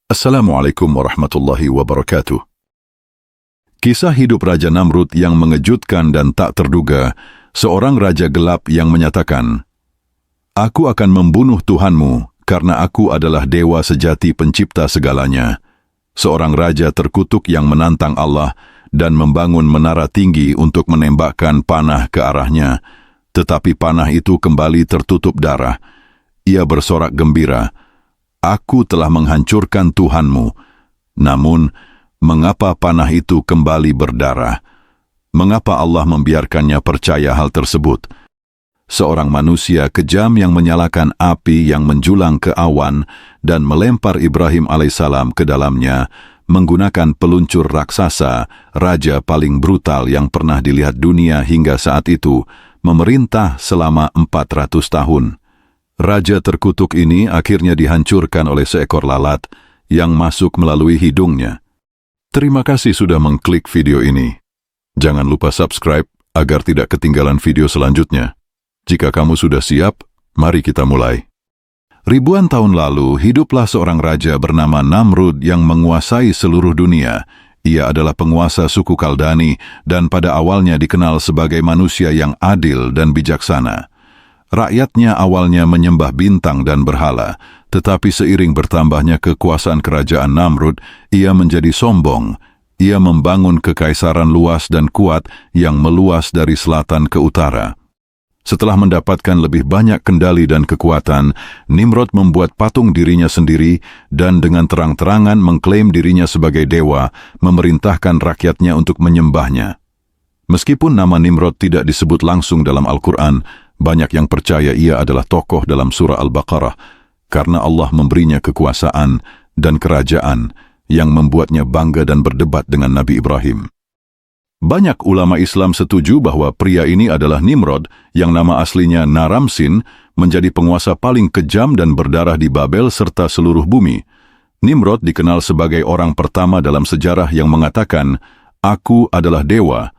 Assalamualaikum warahmatullahi wabarakatuh. Kisah hidup Raja Namrud yang mengejutkan dan tak terduga, seorang raja gelap yang menyatakan, "Aku akan membunuh Tuhanmu karena aku adalah dewa sejati pencipta segalanya." Seorang raja terkutuk yang menantang Allah dan membangun menara tinggi untuk menembakkan panah ke arahnya, tetapi panah itu kembali tertutup darah. Ia bersorak gembira, "Aku telah menghancurkan Tuhanmu." Namun, mengapa panah itu kembali berdarah? Mengapa Allah membiarkannya percaya hal tersebut? Seorang manusia kejam yang menyalakan api yang menjulang ke awan dan melempar Ibrahim alaihissalam ke dalamnya menggunakan peluncur raksasa, raja paling brutal yang pernah dilihat dunia hingga saat itu, memerintah selama 400 tahun. Raja terkutuk ini akhirnya dihancurkan oleh seekor lalat yang masuk melalui hidungnya. Terima kasih sudah mengklik video ini. Jangan lupa subscribe agar tidak ketinggalan video selanjutnya. Jika kamu sudah siap, mari kita mulai. Ribuan tahun lalu, hiduplah seorang raja bernama Namrud yang menguasai seluruh dunia. Ia adalah penguasa suku Kaldani dan pada awalnya dikenal sebagai manusia yang adil dan bijaksana. Rakyatnya awalnya menyembah bintang dan berhala, tetapi seiring bertambahnya kekuasaan kerajaan Namrud, ia menjadi sombong. Ia membangun kekaisaran luas dan kuat yang meluas dari selatan ke utara. Setelah mendapatkan lebih banyak kendali dan kekuatan, Nimrod membuat patung dirinya sendiri dan dengan terang-terangan mengklaim dirinya sebagai dewa, memerintahkan rakyatnya untuk menyembahnya. Meskipun nama Nimrod tidak disebut langsung dalam Al-Quran, banyak yang percaya ia adalah tokoh dalam surah Al-Baqarah karena Allah memberinya kekuasaan dan kerajaan yang membuatnya bangga dan berdebat dengan Nabi Ibrahim. Banyak ulama Islam setuju bahwa pria ini adalah Nimrod yang nama aslinya Naram-Sin, menjadi penguasa paling kejam dan berdarah di Babel serta seluruh bumi. Nimrod dikenal sebagai orang pertama dalam sejarah yang mengatakan, "Aku adalah dewa."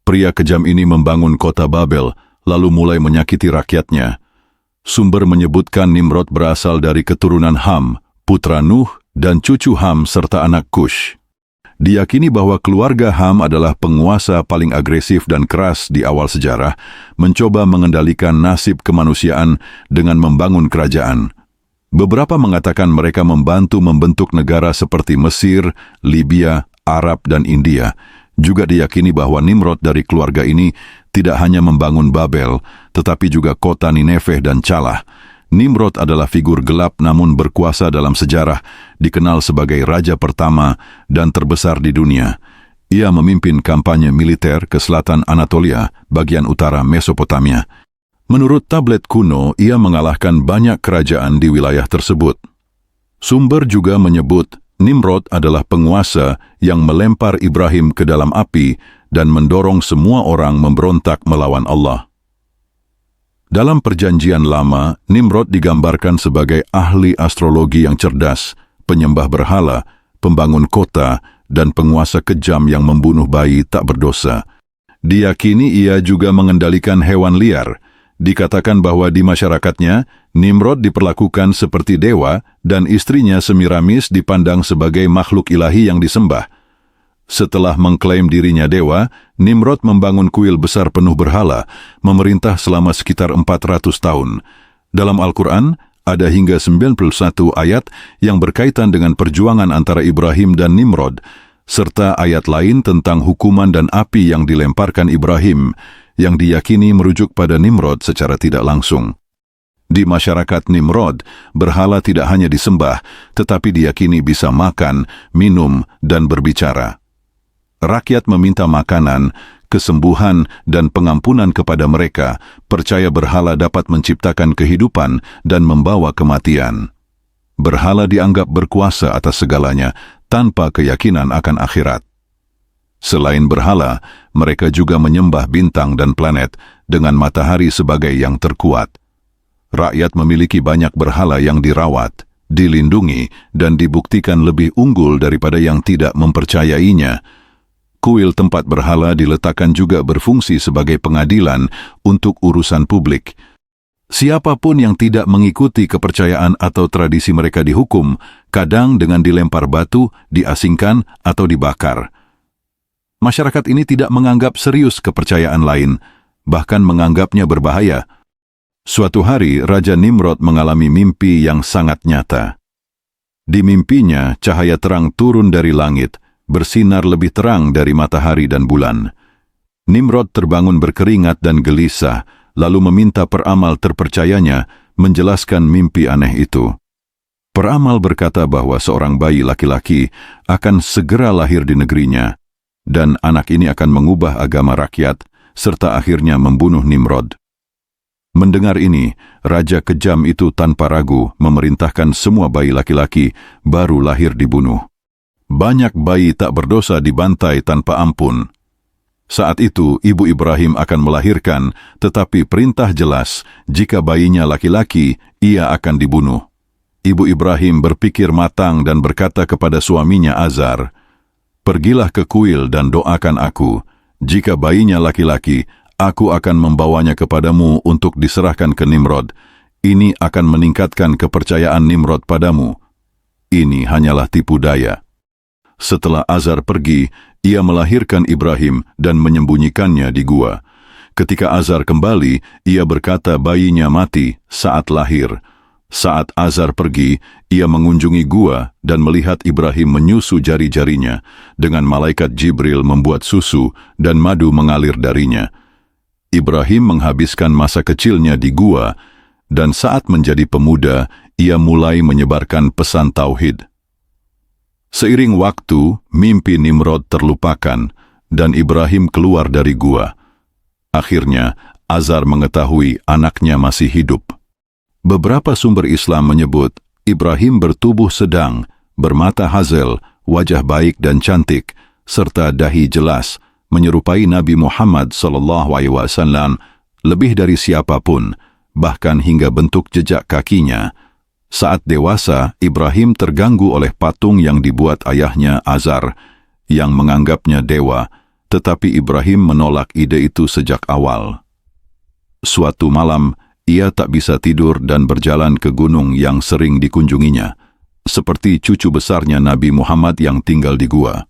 Pria kejam ini membangun kota Babel, lalu mulai menyakiti rakyatnya. Sumber menyebutkan Nimrod berasal dari keturunan Ham, putra Nuh, dan cucu Ham serta anak Kush. Diyakini bahwa keluarga Ham adalah penguasa paling agresif dan keras di awal sejarah, mencoba mengendalikan nasib kemanusiaan dengan membangun kerajaan. Beberapa mengatakan mereka membantu membentuk negara seperti Mesir, Libya, Arab, dan India. Juga diyakini bahwa Nimrod dari keluarga ini tidak hanya membangun Babel, tetapi juga kota Nineveh dan Calah. Nimrod adalah figur gelap namun berkuasa dalam sejarah, dikenal sebagai raja pertama dan terbesar di dunia. Ia memimpin kampanye militer ke selatan Anatolia, bagian utara Mesopotamia. Menurut tablet kuno, ia mengalahkan banyak kerajaan di wilayah tersebut. Sumber juga menyebut Nimrod adalah penguasa yang melempar Ibrahim ke dalam api dan mendorong semua orang memberontak melawan Allah. Dalam perjanjian lama, Nimrod digambarkan sebagai ahli astrologi yang cerdas, penyembah berhala, pembangun kota, dan penguasa kejam yang membunuh bayi tak berdosa. Diyakini ia juga mengendalikan hewan liar. Dikatakan bahwa di masyarakatnya, Nimrod diperlakukan seperti dewa dan istrinya Semiramis dipandang sebagai makhluk ilahi yang disembah. Setelah mengklaim dirinya dewa, Nimrod membangun kuil besar penuh berhala, memerintah selama sekitar 400 tahun. Dalam Al-Quran, ada hingga 91 ayat yang berkaitan dengan perjuangan antara Ibrahim dan Nimrod, serta ayat lain tentang hukuman dan api yang dilemparkan Ibrahim, yang diyakini merujuk pada Nimrod secara tidak langsung. Di masyarakat Nimrod, berhala tidak hanya disembah, tetapi diyakini bisa makan, minum, dan berbicara. Rakyat meminta makanan, kesembuhan, dan pengampunan kepada mereka, percaya berhala dapat menciptakan kehidupan dan membawa kematian. Berhala dianggap berkuasa atas segalanya, tanpa keyakinan akan akhirat. Selain berhala, mereka juga menyembah bintang dan planet dengan matahari sebagai yang terkuat. Rakyat memiliki banyak berhala yang dirawat, dilindungi, dan dibuktikan lebih unggul daripada yang tidak mempercayainya. Kuil tempat berhala diletakkan juga berfungsi sebagai pengadilan untuk urusan publik. Siapapun yang tidak mengikuti kepercayaan atau tradisi mereka dihukum, kadang dengan dilempar batu, diasingkan, atau dibakar. Masyarakat ini tidak menganggap serius kepercayaan lain, bahkan menganggapnya berbahaya. Suatu hari, Raja Nimrod mengalami mimpi yang sangat nyata. Di mimpinya, cahaya terang turun dari langit, bersinar lebih terang dari matahari dan bulan. Nimrod terbangun berkeringat dan gelisah, lalu meminta peramal terpercayanya menjelaskan mimpi aneh itu. Peramal berkata bahwa seorang bayi laki-laki akan segera lahir di negerinya, dan anak ini akan mengubah agama rakyat, serta akhirnya membunuh Nimrod. Mendengar ini, raja kejam itu tanpa ragu memerintahkan semua bayi laki-laki baru lahir dibunuh. Banyak bayi tak berdosa dibantai tanpa ampun. Saat itu, ibu Ibrahim akan melahirkan, tetapi perintah jelas, jika bayinya laki-laki, ia akan dibunuh. Ibu Ibrahim berpikir matang dan berkata kepada suaminya Azar, "Pergilah ke kuil dan doakan aku. Jika bayinya laki-laki, aku akan membawanya kepadamu untuk diserahkan ke Nimrod. Ini akan meningkatkan kepercayaan Nimrod padamu." Ini hanyalah tipu daya. Setelah Azar pergi, ia melahirkan Ibrahim dan menyembunyikannya di gua. Ketika Azar kembali, ia berkata bayinya mati saat lahir. Saat Azar pergi, ia mengunjungi gua dan melihat Ibrahim menyusu jari-jarinya, dengan malaikat Jibril membuat susu dan madu mengalir darinya. Ibrahim menghabiskan masa kecilnya di gua, dan saat menjadi pemuda, ia mulai menyebarkan pesan tauhid. Seiring waktu, mimpi Nimrod terlupakan, dan Ibrahim keluar dari gua. Akhirnya, Azar mengetahui anaknya masih hidup. Beberapa sumber Islam menyebut Ibrahim bertubuh sedang, bermata hazel, wajah baik dan cantik, serta dahi jelas, menyerupai Nabi Muhammad SAW lebih dari siapapun, bahkan hingga bentuk jejak kakinya. Saat dewasa, Ibrahim terganggu oleh patung yang dibuat ayahnya Azar, yang menganggapnya dewa, tetapi Ibrahim menolak ide itu sejak awal. Suatu malam, ia tak bisa tidur dan berjalan ke gunung yang sering dikunjunginya, seperti cucu besarnya Nabi Muhammad yang tinggal di gua.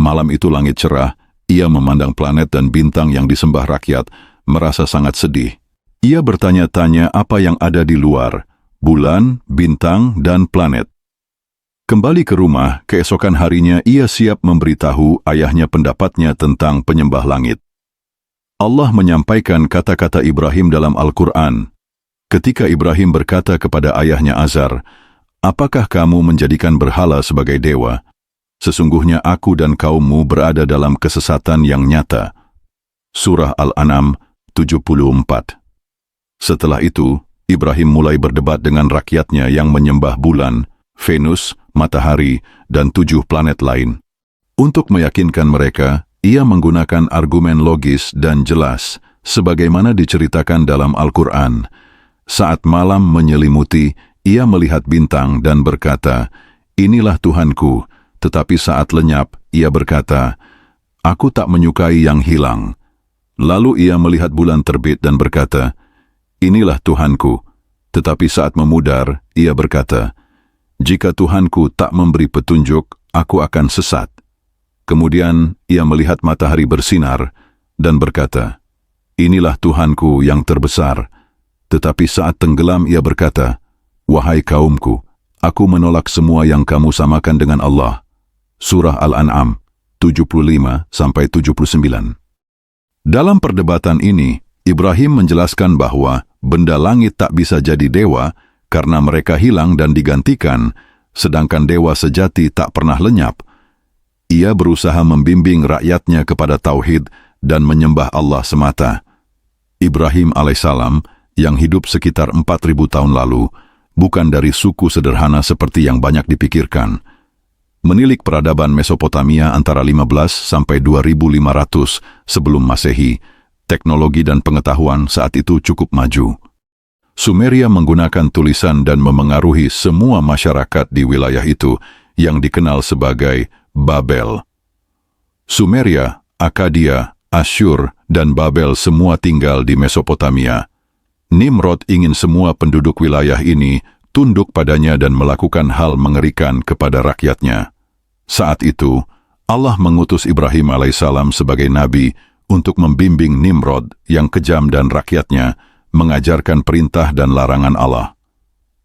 Malam itu langit cerah, ia memandang planet dan bintang yang disembah rakyat, merasa sangat sedih. Ia bertanya-tanya apa yang ada di luar, bulan, bintang, dan planet. Kembali ke rumah, keesokan harinya ia siap memberitahu ayahnya pendapatnya tentang penyembah langit. Allah menyampaikan kata-kata Ibrahim dalam Al-Quran. Ketika Ibrahim berkata kepada ayahnya Azar, "Apakah kamu menjadikan berhala sebagai dewa? Sesungguhnya aku dan kaummu berada dalam kesesatan yang nyata." Surah Al-An'am 74. Setelah itu, Ibrahim mulai berdebat dengan rakyatnya yang menyembah bulan, Venus, matahari, dan 7 planet lain. Untuk meyakinkan mereka, ia menggunakan argumen logis dan jelas, sebagaimana diceritakan dalam Al-Quran. Saat malam menyelimuti, ia melihat bintang dan berkata, "Inilah Tuhanku," tetapi saat lenyap, ia berkata, "Aku tak menyukai yang hilang." Lalu ia melihat bulan terbit dan berkata, "Inilah Tuhanku," tetapi saat memudar, ia berkata, "Jika Tuhanku tak memberi petunjuk, aku akan sesat." Kemudian ia melihat matahari bersinar dan berkata, "Inilah Tuhanku yang terbesar." Tetapi saat tenggelam ia berkata, "Wahai kaumku, aku menolak semua yang kamu samakan dengan Allah." Surah Al-An'am 75-79. Dalam perdebatan ini, Ibrahim menjelaskan bahwa benda langit tak bisa jadi dewa karena mereka hilang dan digantikan, sedangkan dewa sejati tak pernah lenyap. Ia berusaha membimbing rakyatnya kepada tauhid dan menyembah Allah semata. Ibrahim alaihissalam, yang hidup sekitar 4.000 tahun lalu, bukan dari suku sederhana seperti yang banyak dipikirkan. Menilik peradaban Mesopotamia antara 15 sampai 2500 sebelum Masehi, teknologi dan pengetahuan saat itu cukup maju. Sumeria menggunakan tulisan dan memengaruhi semua masyarakat di wilayah itu yang dikenal sebagai Babel. Sumeria, Akkadia, Asyur, dan Babel semua tinggal di Mesopotamia. Nimrod ingin semua penduduk wilayah ini tunduk padanya dan melakukan hal mengerikan kepada rakyatnya. Saat itu, Allah mengutus Ibrahim alaihissalam sebagai nabi untuk membimbing Nimrod yang kejam dan rakyatnya mengajarkan perintah dan larangan Allah.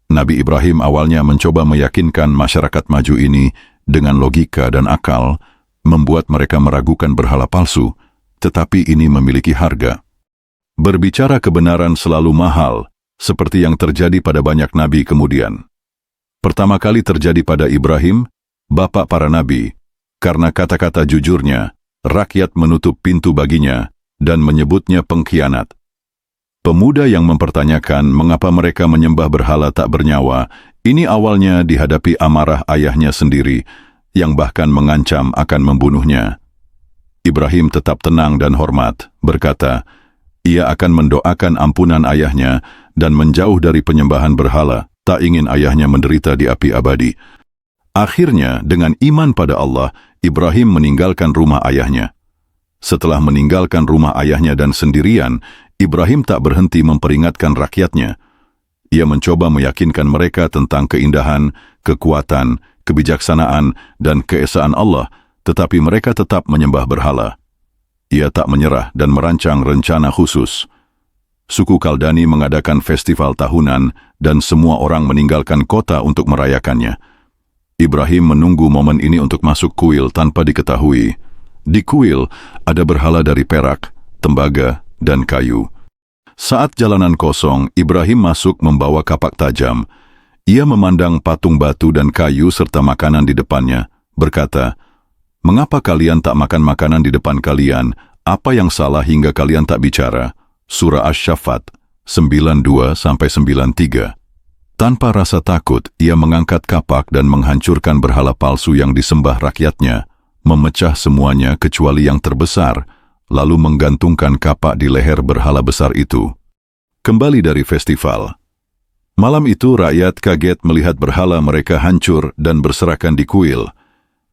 Nabi Ibrahim awalnya mencoba meyakinkan masyarakat maju ini dengan logika dan akal, membuat mereka meragukan berhala palsu, tetapi ini memiliki harga. Berbicara kebenaran selalu mahal, seperti yang terjadi pada banyak nabi kemudian. Pertama kali terjadi pada Ibrahim, bapak para nabi, karena kata-kata jujurnya, rakyat menutup pintu baginya dan menyebutnya pengkhianat. Pemuda yang mempertanyakan mengapa mereka menyembah berhala tak bernyawa, ini awalnya dihadapi amarah ayahnya sendiri, yang bahkan mengancam akan membunuhnya. Ibrahim tetap tenang dan hormat, berkata, ia akan mendoakan ampunan ayahnya dan menjauh dari penyembahan berhala, tak ingin ayahnya menderita di api abadi. Akhirnya, dengan iman pada Allah, Ibrahim meninggalkan rumah ayahnya. Setelah meninggalkan rumah ayahnya dan sendirian, Ibrahim tak berhenti memperingatkan rakyatnya. Ia mencoba meyakinkan mereka tentang keindahan, kekuatan, kebijaksanaan, dan keesaan Allah, tetapi mereka tetap menyembah berhala. Ia tak menyerah dan merancang rencana khusus. Suku Kaldani mengadakan festival tahunan dan semua orang meninggalkan kota untuk merayakannya. Ibrahim menunggu momen ini untuk masuk kuil tanpa diketahui. Di kuil ada berhala dari perak, tembaga, dan kayu. Saat jalanan kosong, Ibrahim masuk membawa kapak tajam. Ia memandang patung batu dan kayu serta makanan di depannya, berkata, "Mengapa kalian tak makan makanan di depan kalian? Apa yang salah hingga kalian tak bicara?" Surah Asy-Syaffat 92-93. Tanpa rasa takut, ia mengangkat kapak dan menghancurkan berhala palsu yang disembah rakyatnya, memecah semuanya kecuali yang terbesar, lalu menggantungkan kapak di leher berhala besar itu. Kembali dari festival. Malam itu rakyat kaget melihat berhala mereka hancur dan berserakan di kuil.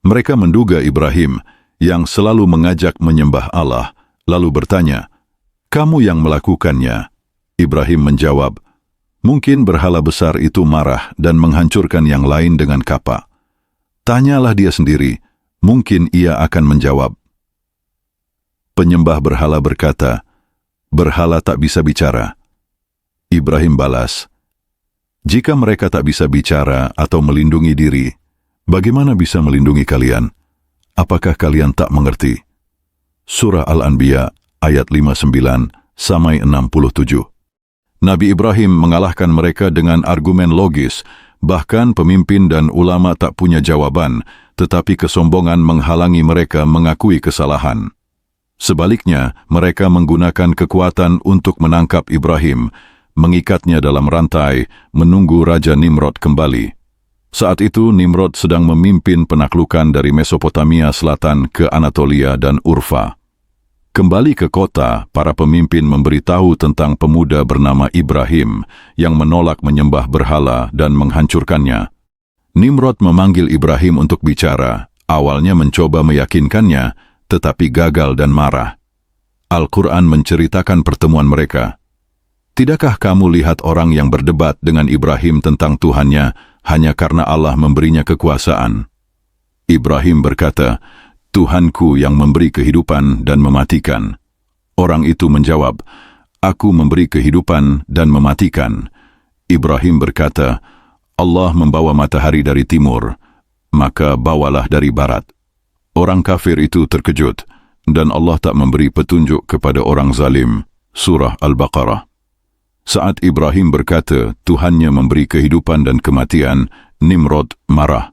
Mereka menduga Ibrahim, yang selalu mengajak menyembah Allah, lalu bertanya, "Kamu yang melakukannya?" Ibrahim menjawab, "Mungkin berhala besar itu marah dan menghancurkan yang lain dengan kapak. Tanyalah dia sendiri, mungkin ia akan menjawab." Penyembah berhala berkata, "Berhala tak bisa bicara." Ibrahim balas, "Jika mereka tak bisa bicara atau melindungi diri, bagaimana bisa melindungi kalian? Apakah kalian tak mengerti?" Surah Al-Anbiya ayat 59-67. Nabi Ibrahim mengalahkan mereka dengan argumen logis, bahkan pemimpin dan ulama tak punya jawaban, tetapi kesombongan menghalangi mereka mengakui kesalahan. Sebaliknya, mereka menggunakan kekuatan untuk menangkap Ibrahim, mengikatnya dalam rantai, menunggu Raja Nimrod kembali. Saat itu Nimrod sedang memimpin penaklukan dari Mesopotamia Selatan ke Anatolia dan Urfa. Kembali ke kota, para pemimpin memberitahu tentang pemuda bernama Ibrahim yang menolak menyembah berhala dan menghancurkannya. Nimrod memanggil Ibrahim untuk bicara, awalnya mencoba meyakinkannya, tetapi gagal dan marah. Al-Quran menceritakan pertemuan mereka. "Tidakkah kamu lihat orang yang berdebat dengan Ibrahim tentang Tuhannya hanya karena Allah memberinya kekuasaan?" Ibrahim berkata, "Tuhanku yang memberi kehidupan dan mematikan." Orang itu menjawab, "Aku memberi kehidupan dan mematikan." Ibrahim berkata, "Allah membawa matahari dari timur, maka bawalah dari barat." Orang kafir itu terkejut, dan Allah tak memberi petunjuk kepada orang zalim. Surah Al-Baqarah. Saat Ibrahim berkata Tuhannya memberi kehidupan dan kematian, Nimrod marah.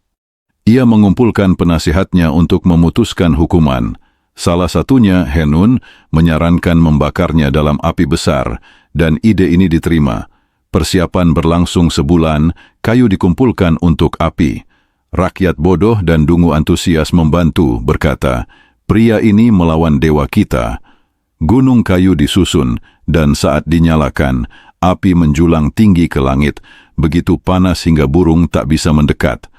Ia mengumpulkan penasihatnya untuk memutuskan hukuman. Salah satunya, Henun, menyarankan membakarnya dalam api besar, dan ide ini diterima. Persiapan berlangsung sebulan, kayu dikumpulkan untuk api. Rakyat bodoh dan dungu antusias membantu, berkata, "Pria ini melawan dewa kita." Gunung kayu disusun, dan saat dinyalakan, api menjulang tinggi ke langit, begitu panas hingga burung tak bisa mendekat.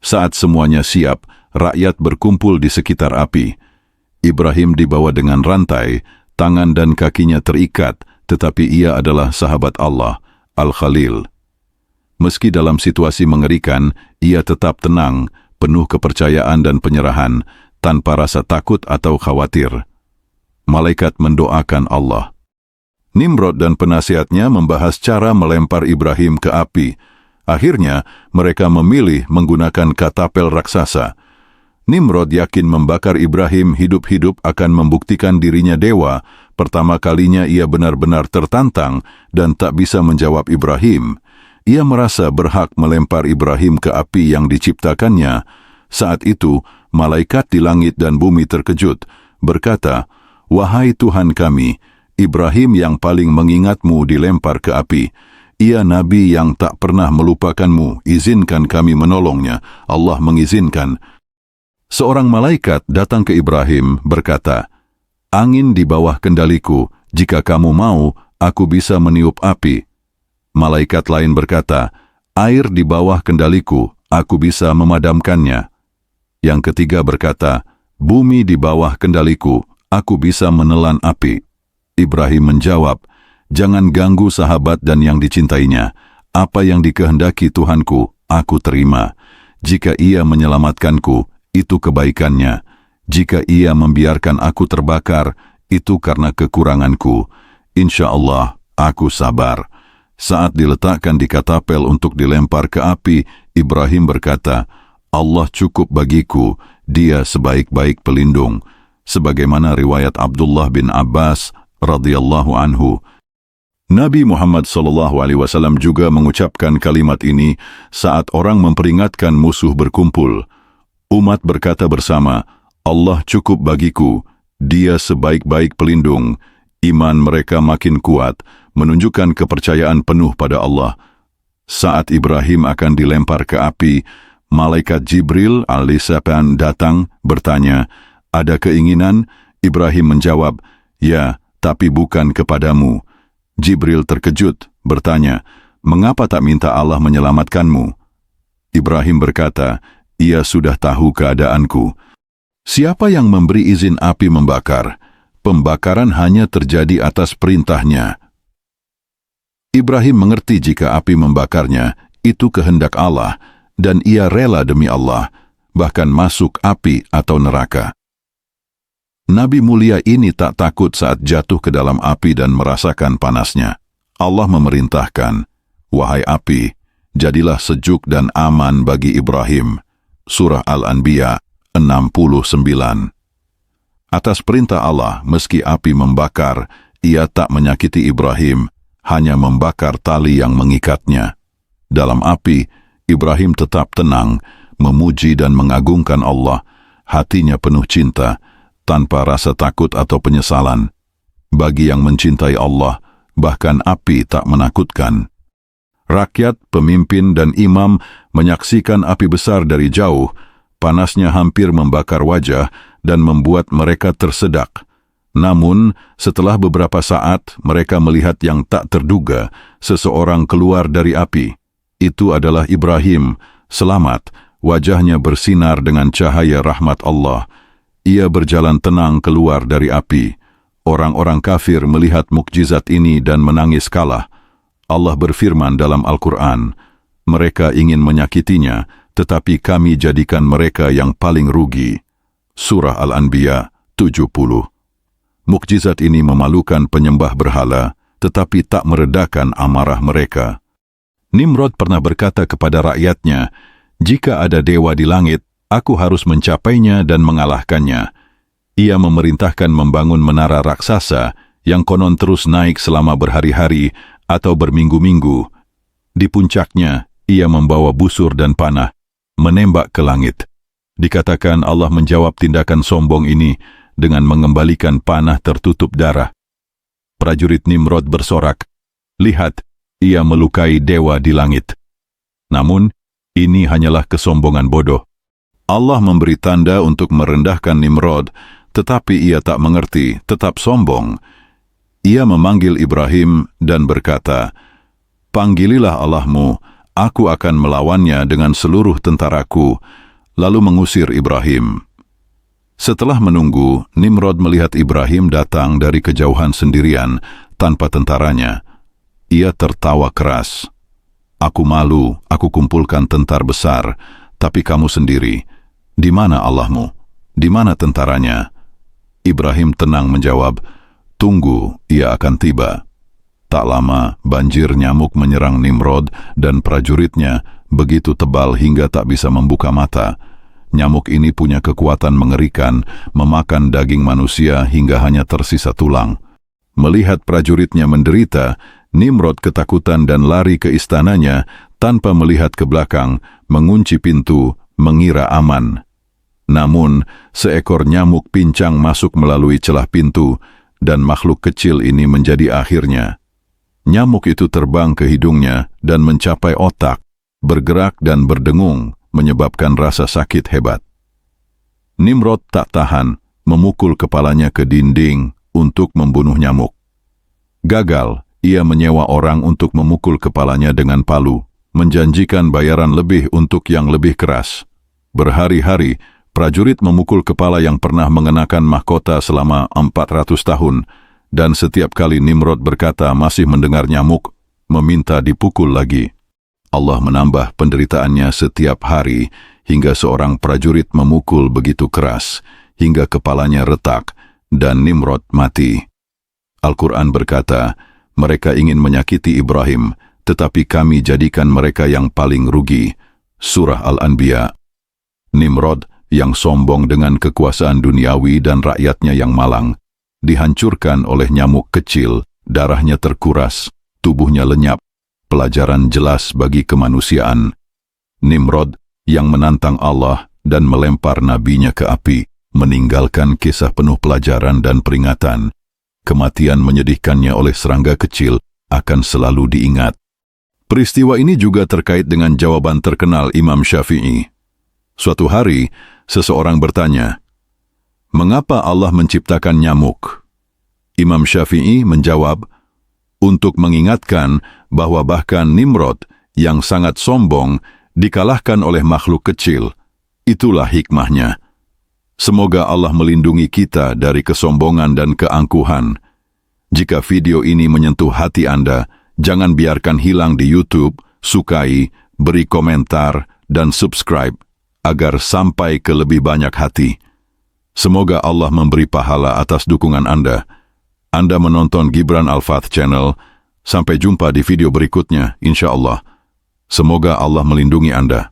Saat semuanya siap, rakyat berkumpul di sekitar api. Ibrahim dibawa dengan rantai, tangan dan kakinya terikat, tetapi ia adalah sahabat Allah, Al-Khalil. Meski dalam situasi mengerikan, ia tetap tenang, penuh kepercayaan dan penyerahan, tanpa rasa takut atau khawatir. Malaikat mendoakan Allah. Nimrod dan penasihatnya membahas cara melempar Ibrahim ke api. Akhirnya, mereka memilih menggunakan katapel raksasa. Nimrod yakin membakar Ibrahim hidup-hidup akan membuktikan dirinya dewa. Pertama kalinya ia benar-benar tertantang dan tak bisa menjawab Ibrahim. Ia merasa berhak melempar Ibrahim ke api yang diciptakannya. Saat itu, malaikat di langit dan bumi terkejut, berkata, "Wahai Tuhan kami, Ibrahim yang paling mengingatmu dilempar ke api. Ia nabi yang tak pernah melupakanmu, izinkan kami menolongnya." Allah mengizinkan. Seorang malaikat datang ke Ibrahim berkata, "Angin di bawah kendaliku, jika kamu mau, aku bisa meniup api." Malaikat lain berkata, "Air di bawah kendaliku, aku bisa memadamkannya." Yang ketiga berkata, "Bumi di bawah kendaliku, aku bisa menelan api." Ibrahim menjawab, "Jangan ganggu sahabat dan yang dicintainya. Apa yang dikehendaki Tuhanku, aku terima. Jika ia menyelamatkanku, itu kebaikannya. Jika ia membiarkan aku terbakar, itu karena kekuranganku. Insya Allah, aku sabar." Saat diletakkan di katapel untuk dilempar ke api, Ibrahim berkata, "Allah cukup bagiku, dia sebaik-baik pelindung." Sebagaimana riwayat Abdullah bin Abbas radhiyallahu anhu. Nabi Muhammad SAW juga mengucapkan kalimat ini saat orang memperingatkan musuh berkumpul. Umat berkata bersama, "Allah cukup bagiku, dia sebaik-baik pelindung." Iman mereka makin kuat, menunjukkan kepercayaan penuh pada Allah. Saat Ibrahim akan dilempar ke api, malaikat Jibril alaihissalam datang bertanya, "Ada keinginan?" Ibrahim menjawab, "Ya, tapi bukan kepadamu." Jibril terkejut, bertanya, "Mengapa tak minta Allah menyelamatkanmu?" Ibrahim berkata, "Ia sudah tahu keadaanku." Siapa yang memberi izin api membakar? Pembakaran hanya terjadi atas perintahnya. Ibrahim mengerti jika api membakarnya, itu kehendak Allah, dan ia rela demi Allah, bahkan masuk api atau neraka. Nabi mulia ini tak takut saat jatuh ke dalam api dan merasakan panasnya. Allah memerintahkan, "Wahai api, jadilah sejuk dan aman bagi Ibrahim." Surah Al-Anbiya 69. Atas perintah Allah, meski api membakar, ia tak menyakiti Ibrahim, hanya membakar tali yang mengikatnya. Dalam api, Ibrahim tetap tenang, memuji dan mengagungkan Allah, hatinya penuh cinta, tanpa rasa takut atau penyesalan. Bagi yang mencintai Allah, bahkan api tak menakutkan. Rakyat, pemimpin, dan imam menyaksikan api besar dari jauh. Panasnya hampir membakar wajah dan membuat mereka tersedak. Namun, setelah beberapa saat, mereka melihat yang tak terduga, seseorang keluar dari api. Itu adalah Ibrahim, selamat, wajahnya bersinar dengan cahaya rahmat Allah. Ia berjalan tenang keluar dari api. Orang-orang kafir melihat mukjizat ini dan menangis kalah. Allah berfirman dalam Al-Quran, "Mereka ingin menyakitinya, tetapi kami jadikan mereka yang paling rugi." Surah Al-Anbiya 70. Mukjizat ini memalukan penyembah berhala, tetapi tak meredakan amarah mereka. Nimrod pernah berkata kepada rakyatnya, "Jika ada dewa di langit, aku harus mencapainya dan mengalahkannya." Ia memerintahkan membangun menara raksasa yang konon terus naik selama berhari-hari atau berminggu-minggu. Di puncaknya, ia membawa busur dan panah, menembak ke langit. Dikatakan Allah menjawab tindakan sombong ini dengan mengembalikan panah tertutup darah. Prajurit Nimrod bersorak, "Lihat, ia melukai dewa di langit." Namun, ini hanyalah kesombongan bodoh. Allah memberi tanda untuk merendahkan Nimrod, tetapi ia tak mengerti, tetap sombong. Ia memanggil Ibrahim dan berkata, "Panggililah Allahmu, aku akan melawannya dengan seluruh tentaraku," lalu mengusir Ibrahim. Setelah menunggu, Nimrod melihat Ibrahim datang dari kejauhan sendirian, tanpa tentaranya. Ia tertawa keras. Aku malu, aku kumpulkan tentar besar, tapi kamu sendiri. Di mana Allahmu? Di mana tentaranya? Ibrahim tenang menjawab, tunggu, ia akan tiba. Tak lama, banjir nyamuk menyerang Nimrod dan prajuritnya begitu tebal hingga tak bisa membuka mata. Nyamuk ini punya kekuatan mengerikan, memakan daging manusia hingga hanya tersisa tulang. Melihat prajuritnya menderita, Nimrod ketakutan dan lari ke istananya tanpa melihat ke belakang, mengunci pintu, mengira aman. Namun, seekor nyamuk pincang masuk melalui celah pintu dan makhluk kecil ini menjadi akhirnya. Nyamuk itu terbang ke hidungnya dan mencapai otak, bergerak dan berdengung, menyebabkan rasa sakit hebat. Nimrod tak tahan, memukul kepalanya ke dinding untuk membunuh nyamuk. Gagal, ia menyewa orang untuk memukul kepalanya dengan palu, menjanjikan bayaran lebih untuk yang lebih keras. Berhari-hari, prajurit memukul kepala yang pernah mengenakan mahkota selama 400 tahun, dan setiap kali Nimrod berkata masih mendengar nyamuk, meminta dipukul lagi. Allah menambah penderitaannya setiap hari, hingga seorang prajurit memukul begitu keras, hingga kepalanya retak, dan Nimrod mati. Al-Quran berkata, mereka ingin menyakiti Ibrahim, tetapi kami jadikan mereka yang paling rugi. Surah Al-Anbiya. Nimrod, yang sombong dengan kekuasaan duniawi dan rakyatnya yang malang, dihancurkan oleh nyamuk kecil, darahnya terkuras, tubuhnya lenyap. Pelajaran jelas bagi kemanusiaan. Nimrod, yang menantang Allah dan melempar nabinya ke api, meninggalkan kisah penuh pelajaran dan peringatan. Kematian menyedihkannya oleh serangga kecil akan selalu diingat. Peristiwa ini juga terkait dengan jawaban terkenal Imam Syafi'i. Suatu hari, seseorang bertanya, mengapa Allah menciptakan nyamuk? Imam Syafi'i menjawab, untuk mengingatkan bahwa bahkan Nimrod yang sangat sombong dikalahkan oleh makhluk kecil. Itulah hikmahnya. Semoga Allah melindungi kita dari kesombongan dan keangkuhan. Jika video ini menyentuh hati Anda, jangan biarkan hilang di YouTube, sukai, beri komentar, dan subscribe agar sampai ke lebih banyak hati. Semoga Allah memberi pahala atas dukungan Anda. Anda menonton Gibran Al-Fath Channel. Sampai jumpa di video berikutnya, insya Allah. Semoga Allah melindungi Anda.